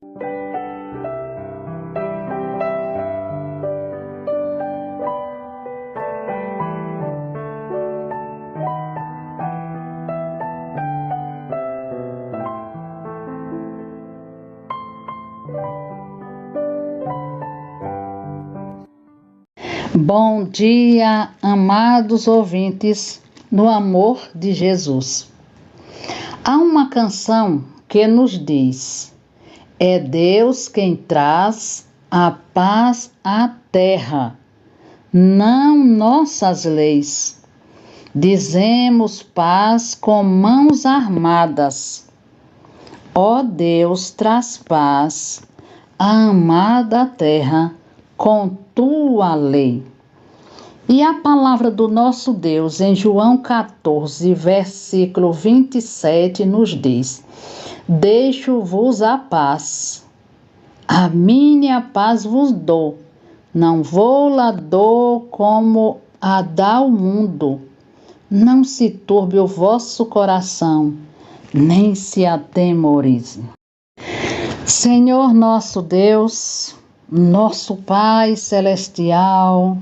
Bom dia, amados ouvintes no amor de Jesus. Há uma canção que nos diz: é Deus quem traz a paz à terra, não nossas leis. Dizemos paz com mãos armadas. Ó Deus, traz paz à amada terra com tua lei. E a palavra do nosso Deus em João 14, versículo 27 nos diz: deixo-vos a paz, a minha paz vos dou, não vou-la dou como a dá o mundo. Não se turbe o vosso coração, nem se atemorize. Senhor nosso Deus, nosso Pai celestial,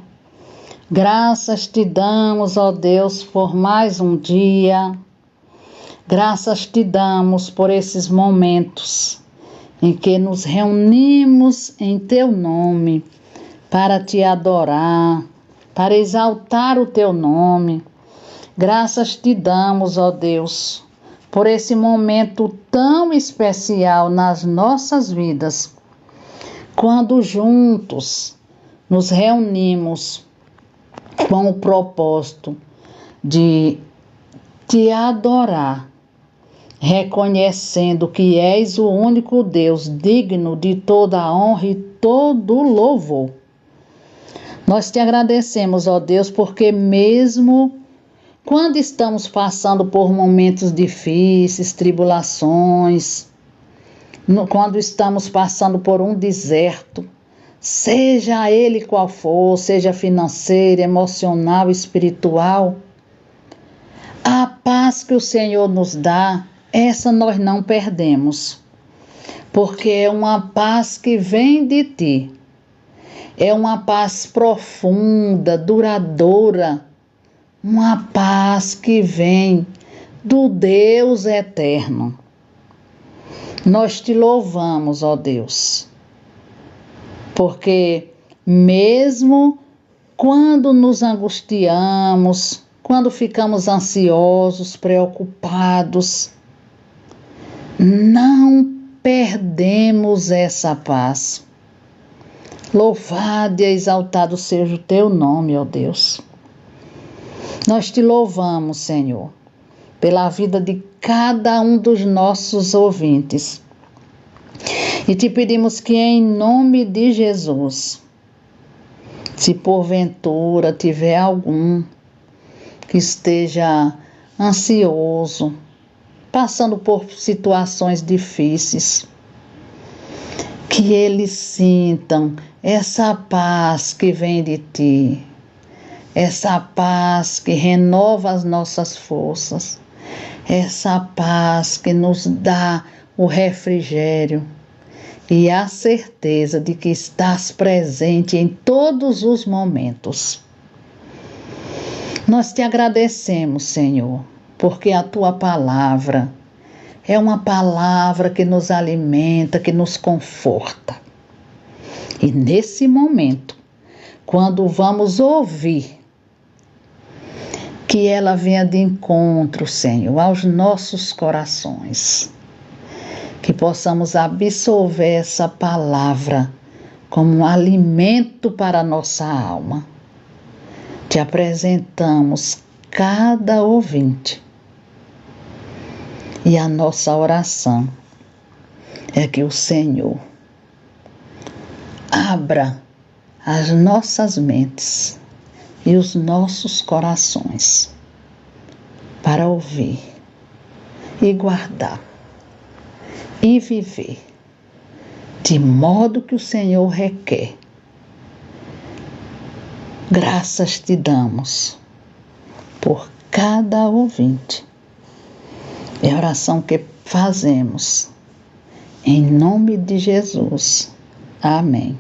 graças te damos, ó Deus, por mais um dia. Graças te damos por esses momentos em que nos reunimos em teu nome para te adorar, para exaltar o teu nome. Graças te damos, ó Deus, por esse momento tão especial nas nossas vidas, quando juntos nos reunimos com o propósito de te adorar, reconhecendo que és o único Deus digno de toda a honra e todo louvor. Nós te agradecemos, ó Deus, porque mesmo quando estamos passando por momentos difíceis, tribulações, quando estamos passando por um deserto, seja ele qual for, seja financeiro, emocional, espiritual, a paz que o Senhor nos dá, essa nós não perdemos, porque é uma paz que vem de ti, é uma paz profunda, duradoura, uma paz que vem do Deus eterno. Nós te louvamos, ó Deus, porque mesmo quando nos angustiamos, quando ficamos ansiosos, preocupados, não perdemos essa paz. Louvado e exaltado seja o teu nome, ó Deus. Nós te louvamos, Senhor, pela vida de cada um dos nossos ouvintes. E te pedimos que, em nome de Jesus, se porventura tiver algum que esteja ansioso, passando por situações difíceis, que eles sintam essa paz que vem de ti, essa paz que renova as nossas forças, essa paz que nos dá o refrigério e a certeza de que estás presente em todos os momentos. Nós te agradecemos, Senhor, porque a tua palavra é uma palavra que nos alimenta, que nos conforta. E nesse momento, quando vamos ouvir, que ela venha de encontro, Senhor, aos nossos corações. Que possamos absorver essa palavra como um alimento para a nossa alma. Te apresentamos cada ouvinte. E a nossa oração é que o Senhor abra as nossas mentes e os nossos corações para ouvir e guardar e viver de modo que o Senhor requer. Graças te damos por cada ouvinte. É a oração que fazemos Em nome de Jesus. Amém.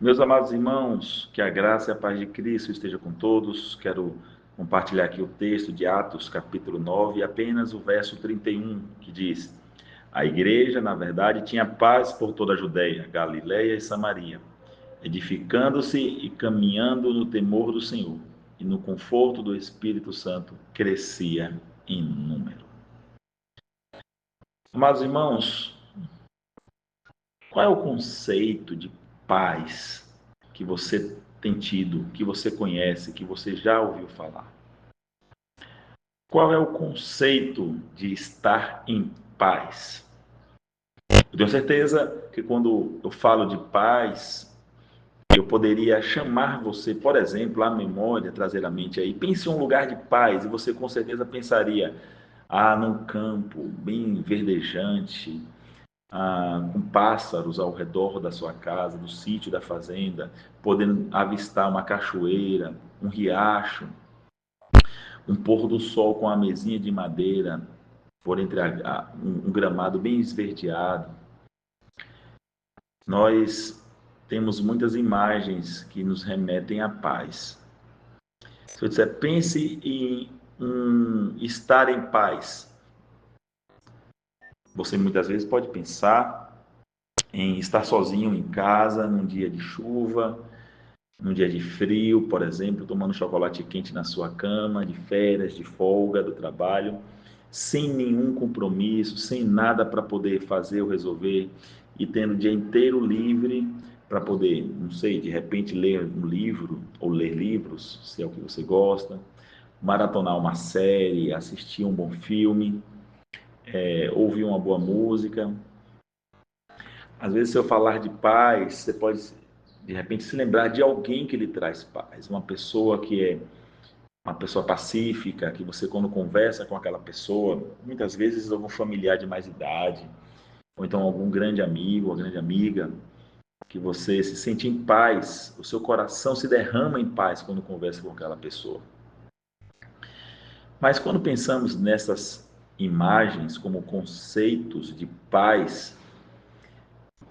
Meus amados irmãos, que a graça e a paz de Cristo esteja com todos. Quero compartilhar aqui o texto de Atos, capítulo 9, apenas o verso 31, que diz: A igreja, na verdade, tinha paz por toda a Judéia, Galiléia e Samaria, edificando-se e caminhando no temor do Senhor, e no conforto do Espírito Santo crescia em número. Amados irmãos, qual é o conceito de paz que você tem tido, que você conhece, que você já ouviu falar? Qual é o conceito de estar em paz? Eu tenho certeza que quando eu falo de paz, eu poderia chamar você, por exemplo, à memória, trazer à mente aí, pense em um lugar de paz, e você com certeza pensaria, num campo bem verdejante, com pássaros ao redor da sua casa, do sítio da fazenda, podendo avistar uma cachoeira, um riacho, um pôr do sol com a mesinha de madeira, por entre um gramado bem esverdeado. Nós temos muitas imagens que nos remetem à paz. Se eu disser, pense em estar em paz, você muitas vezes pode pensar em estar sozinho em casa, num dia de chuva, num dia de frio, por exemplo, tomando chocolate quente na sua cama, de férias, de folga do trabalho, sem nenhum compromisso, sem nada para poder fazer ou resolver, e tendo o dia inteiro livre para poder, não sei, de repente ler um livro ou ler livros, se é o que você gosta, maratonar uma série, assistir um bom filme, ouvir uma boa música. Às vezes, se eu falar de paz, você pode, de repente, se lembrar de alguém que lhe traz paz. Uma pessoa que é uma pessoa pacífica, que você, quando conversa com aquela pessoa, muitas vezes algum familiar de mais idade, ou então algum grande amigo ou grande amiga, que você se sente em paz, o seu coração se derrama em paz quando conversa com aquela pessoa. Mas quando pensamos nessas imagens como conceitos de paz,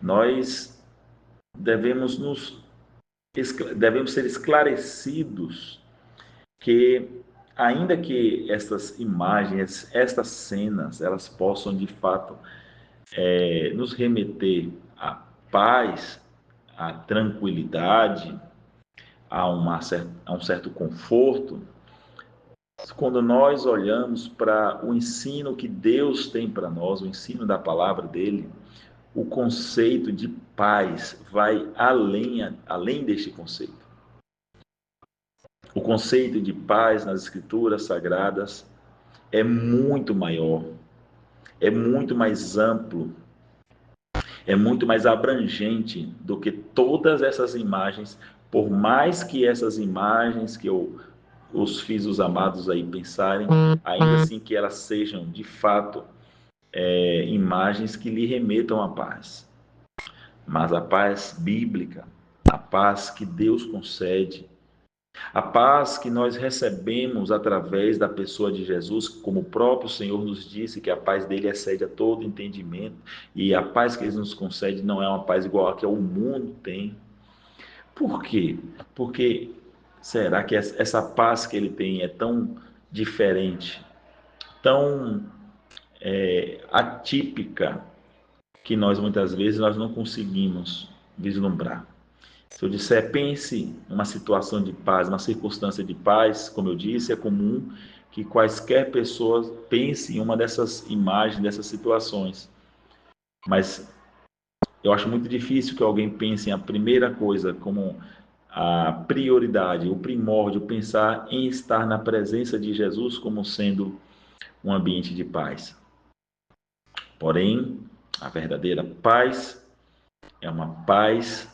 nós devemos devemos ser esclarecidos que, ainda que estas imagens, estas cenas, elas possam de fato nos remeter à paz, à tranquilidade, a um certo conforto, quando nós olhamos para o ensino que Deus tem para nós, o ensino da palavra dele, o conceito de paz vai além deste conceito. O conceito de paz nas Escrituras Sagradas é muito maior, é muito mais amplo, é muito mais abrangente do que todas essas imagens, por mais que essas imagens que os fiz os amados aí pensarem, ainda assim que elas sejam de fato imagens que lhe remetam à paz. Mas a paz bíblica, a paz que Deus concede, a paz que nós recebemos através da pessoa de Jesus, como o próprio Senhor nos disse, que a paz dele excede a todo entendimento, e a paz que ele nos concede não é uma paz igual a que o mundo tem. Por quê? Porque será que essa paz que ele tem é tão diferente, tão atípica, que nós muitas vezes nós não conseguimos vislumbrar? Se eu disser, pense numa situação de paz, uma circunstância de paz, como eu disse, é comum que quaisquer pessoas pensem em uma dessas imagens, dessas situações. Mas eu acho muito difícil que alguém pense em a primeira coisa como a prioridade, o primórdio, pensar em estar na presença de Jesus como sendo um ambiente de paz. Porém, a verdadeira paz é uma paz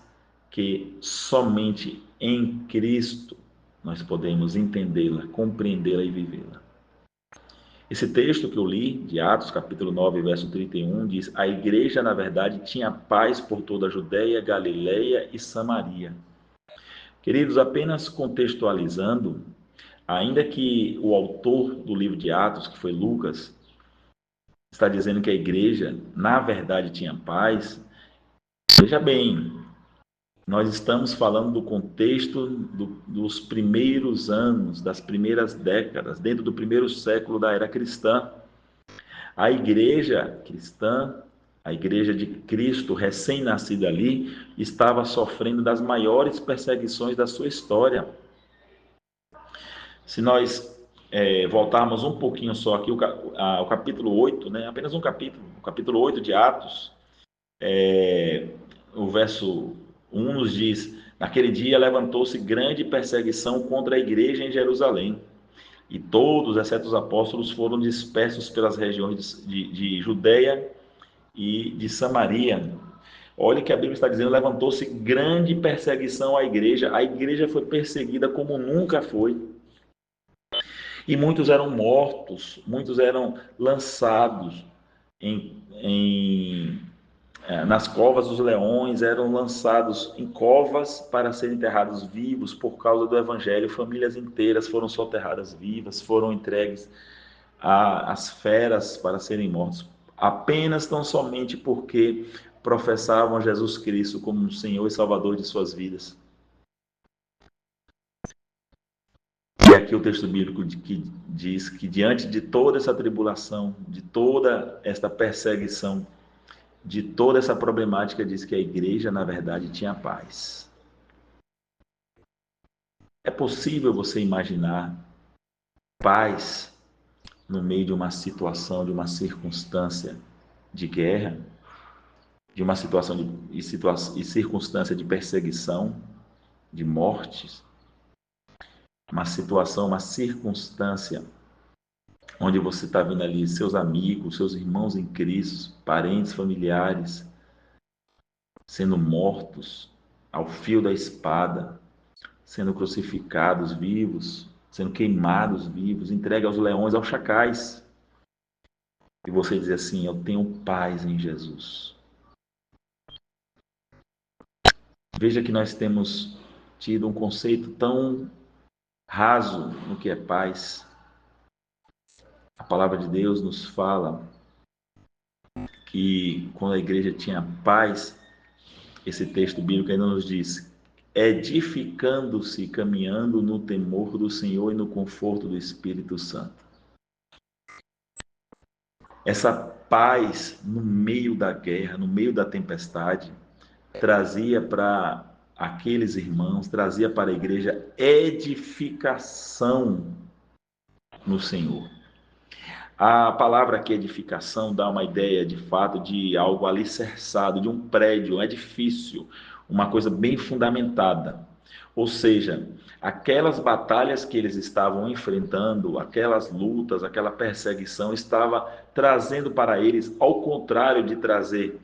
que somente em Cristo nós podemos entendê-la, compreendê-la e vivê-la. Esse texto que eu li, de Atos, capítulo 9, verso 31, diz: a igreja, na verdade, tinha paz por toda a Judéia, Galileia e Samaria. Queridos, apenas contextualizando, ainda que o autor do livro de Atos, que foi Lucas, está dizendo que a igreja, na verdade, tinha paz, veja bem, nós estamos falando do contexto dos primeiros anos, das primeiras décadas, dentro do primeiro século da era cristã. A igreja cristã, a igreja de Cristo, recém-nascida ali, estava sofrendo das maiores perseguições da sua história. Se nós voltarmos um pouquinho só aqui, o capítulo 8, né, apenas um capítulo, o capítulo 8 de Atos, o verso 1 nos diz: naquele dia levantou-se grande perseguição contra a igreja em Jerusalém, e todos, exceto os apóstolos, foram dispersos pelas regiões de Judeia e de Samaria. Olha que a Bíblia está dizendo: levantou-se grande perseguição à igreja. A igreja foi perseguida como nunca foi. E muitos eram mortos, muitos eram lançados nas covas dos leões, eram lançados em covas para serem enterrados vivos por causa do evangelho. Famílias inteiras foram soterradas vivas, foram entregues às feras para serem mortos, apenas tão somente porque professavam Jesus Cristo como o Senhor e Salvador de suas vidas. E aqui o texto bíblico que diz que diante de toda essa tribulação, de toda esta perseguição, de toda essa problemática, diz que a igreja, na verdade, tinha paz. É possível você imaginar paz no meio de uma situação, de uma circunstância de guerra, de uma situação e circunstância de perseguição, de mortes, uma situação, uma circunstância onde você está vendo ali seus amigos, seus irmãos em Cristo, parentes, familiares, sendo mortos ao fio da espada, sendo crucificados vivos, sendo queimados vivos, entregue aos leões, aos chacais. E você diz assim: eu tenho paz em Jesus. Veja que nós temos tido um conceito tão raso no que é paz. A palavra de Deus nos fala que quando a igreja tinha paz, esse texto bíblico ainda nos diz: edificando-se, caminhando no temor do Senhor e no conforto do Espírito Santo. Essa paz no meio da guerra, no meio da tempestade, trazia para aqueles irmãos, trazia para a igreja edificação no Senhor. A palavra aqui, edificação, dá uma ideia de fato de algo alicerçado, de um prédio, um edifício, uma coisa bem fundamentada. Ou seja, aquelas batalhas que eles estavam enfrentando, aquelas lutas, aquela perseguição, estava trazendo para eles, ao contrário de trazer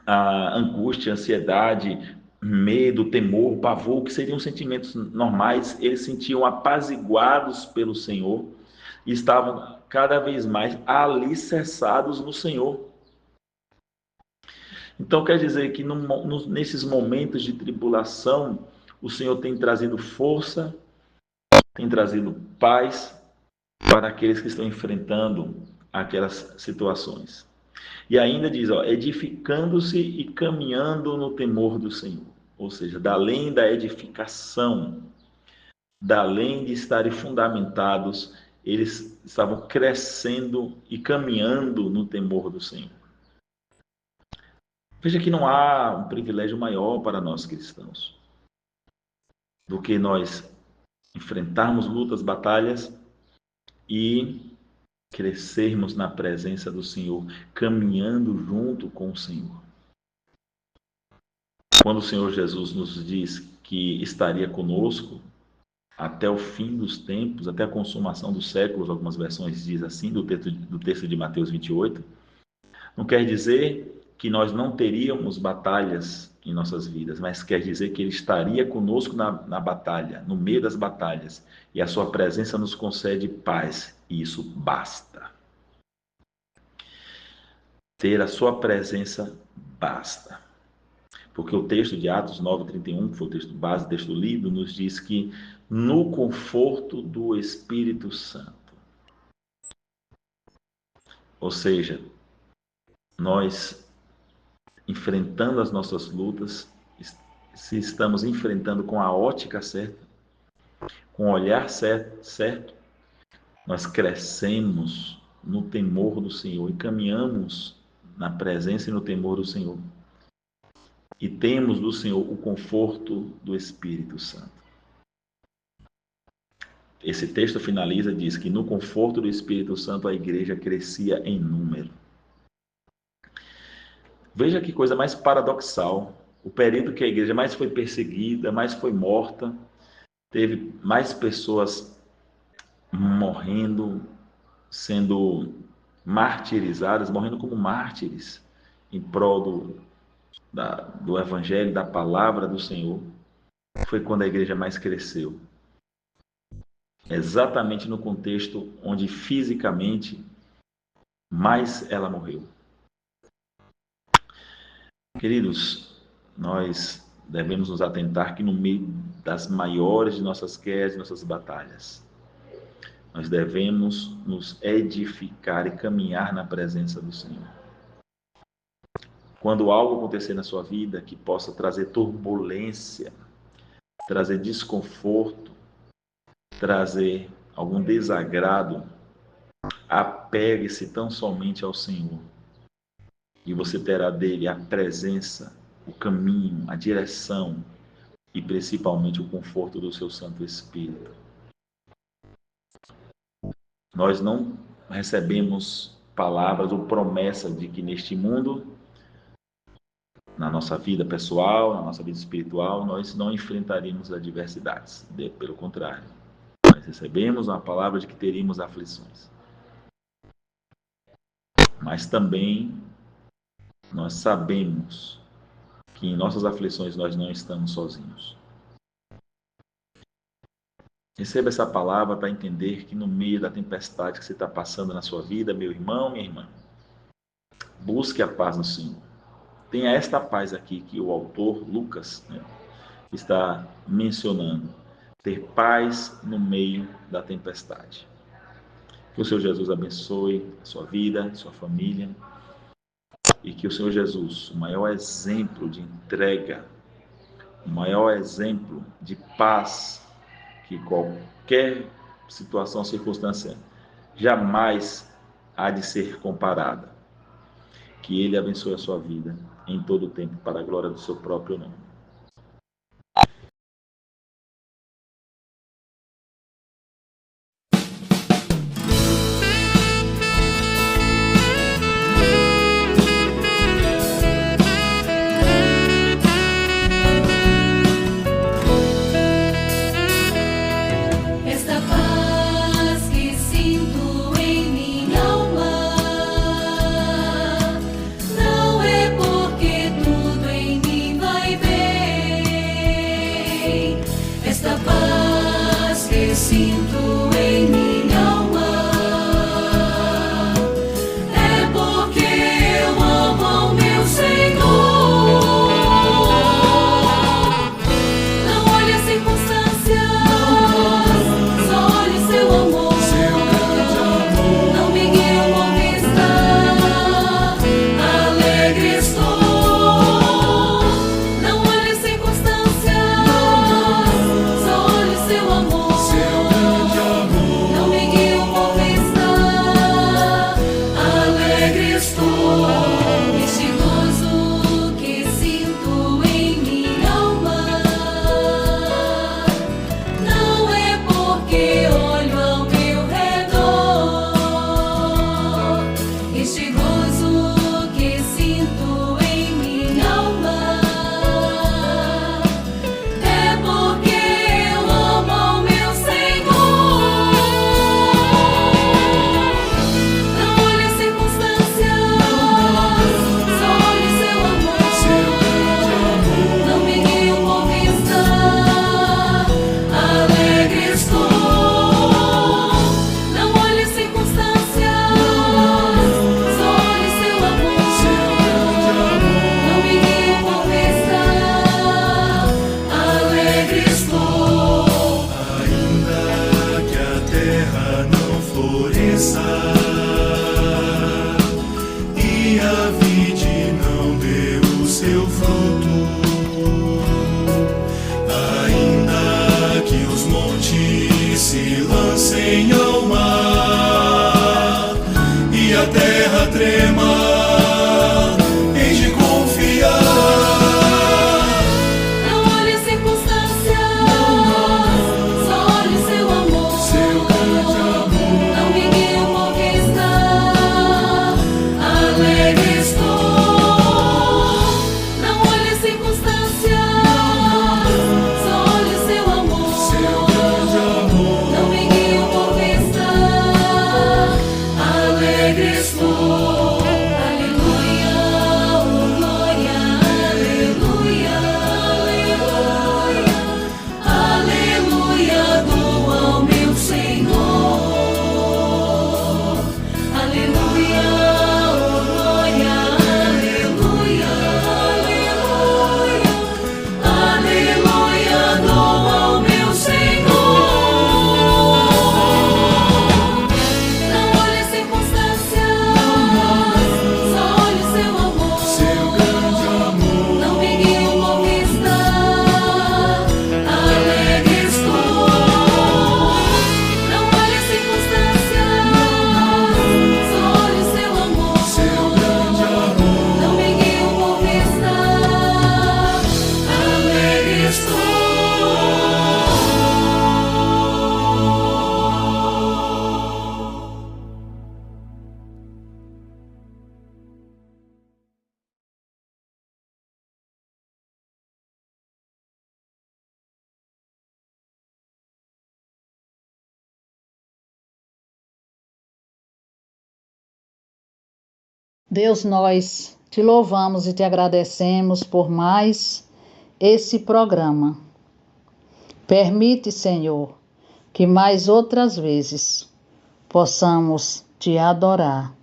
a angústia, ansiedade, medo, temor, pavor, que seriam sentimentos normais, eles sentiam apaziguados pelo Senhor e estavam cada vez mais alicerçados no Senhor. Então quer dizer que nesses momentos de tribulação, o Senhor tem trazido força, tem trazido paz para aqueles que estão enfrentando aquelas situações. E ainda diz, ó, edificando-se e caminhando no temor do Senhor. Ou seja, da além da edificação, da além de estarem fundamentados, eles estavam crescendo e caminhando no temor do Senhor. Veja que não há um privilégio maior para nós cristãos do que nós enfrentarmos lutas, batalhas e crescermos na presença do Senhor, caminhando junto com o Senhor. Quando o Senhor Jesus nos diz que estaria conosco até o fim dos tempos, até a consumação dos séculos, algumas versões diz assim, do texto de Mateus 28, não quer dizer que nós não teríamos batalhas em nossas vidas, mas quer dizer que Ele estaria conosco na batalha, no meio das batalhas, e a sua presença nos concede paz, e isso basta. Ter a sua presença basta. Porque o texto de Atos 9:31, que foi o texto base, o texto lido, nos diz que no conforto do Espírito Santo. Ou seja, nós enfrentando as nossas lutas, se estamos enfrentando com a ótica certa, com o olhar certo, nós crescemos no temor do Senhor e caminhamos na presença e no temor do Senhor. E temos do Senhor o conforto do Espírito Santo. Esse texto finaliza, diz que no conforto do Espírito Santo a igreja crescia em número. Veja que coisa mais paradoxal. O período que a igreja mais foi perseguida, mais foi morta, teve mais pessoas morrendo, sendo martirizadas, morrendo como mártires em prol do Evangelho, da palavra do Senhor. Foi quando a igreja mais cresceu. Exatamente no contexto onde fisicamente mais ela morreu. Queridos, nós devemos nos atentar que no meio das maiores de nossas guerras, de nossas batalhas, nós devemos nos edificar e caminhar na presença do Senhor. Quando algo acontecer na sua vida que possa trazer turbulência, trazer desconforto, trazer algum desagrado, apegue-se tão somente ao Senhor. E você terá dele a presença, o caminho, a direção e principalmente o conforto do seu Santo Espírito. Nós não recebemos palavras ou promessas de que neste mundo, na nossa vida pessoal, na nossa vida espiritual, nós não enfrentaremos adversidades. Pelo contrário, nós recebemos uma palavra de que teríamos aflições. Mas também nós sabemos que em nossas aflições nós não estamos sozinhos. Receba essa palavra para entender que no meio da tempestade que você está passando na sua vida, meu irmão, minha irmã, busque a paz no Senhor. Tenha esta paz aqui que o autor, Lucas, está mencionando. Ter paz no meio da tempestade. Que o Senhor Jesus abençoe a sua vida, a sua família. E que o Senhor Jesus, o maior exemplo de entrega, o maior exemplo de paz, que qualquer situação, circunstância, jamais há de ser comparada. Que Ele abençoe a sua vida em todo o tempo, para a glória do seu próprio nome. Seu grande amor, não me guie uma vez. Deus, nós te louvamos e te agradecemos por mais esse programa. Permite, Senhor, que mais outras vezes possamos te adorar,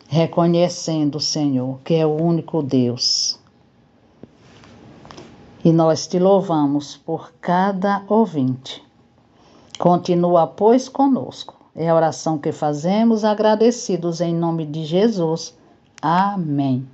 reconhecendo, Senhor, que é o único Deus. E nós te louvamos por cada ouvinte. Continua, pois, conosco. É a oração que fazemos, agradecidos em nome de Jesus. Amém.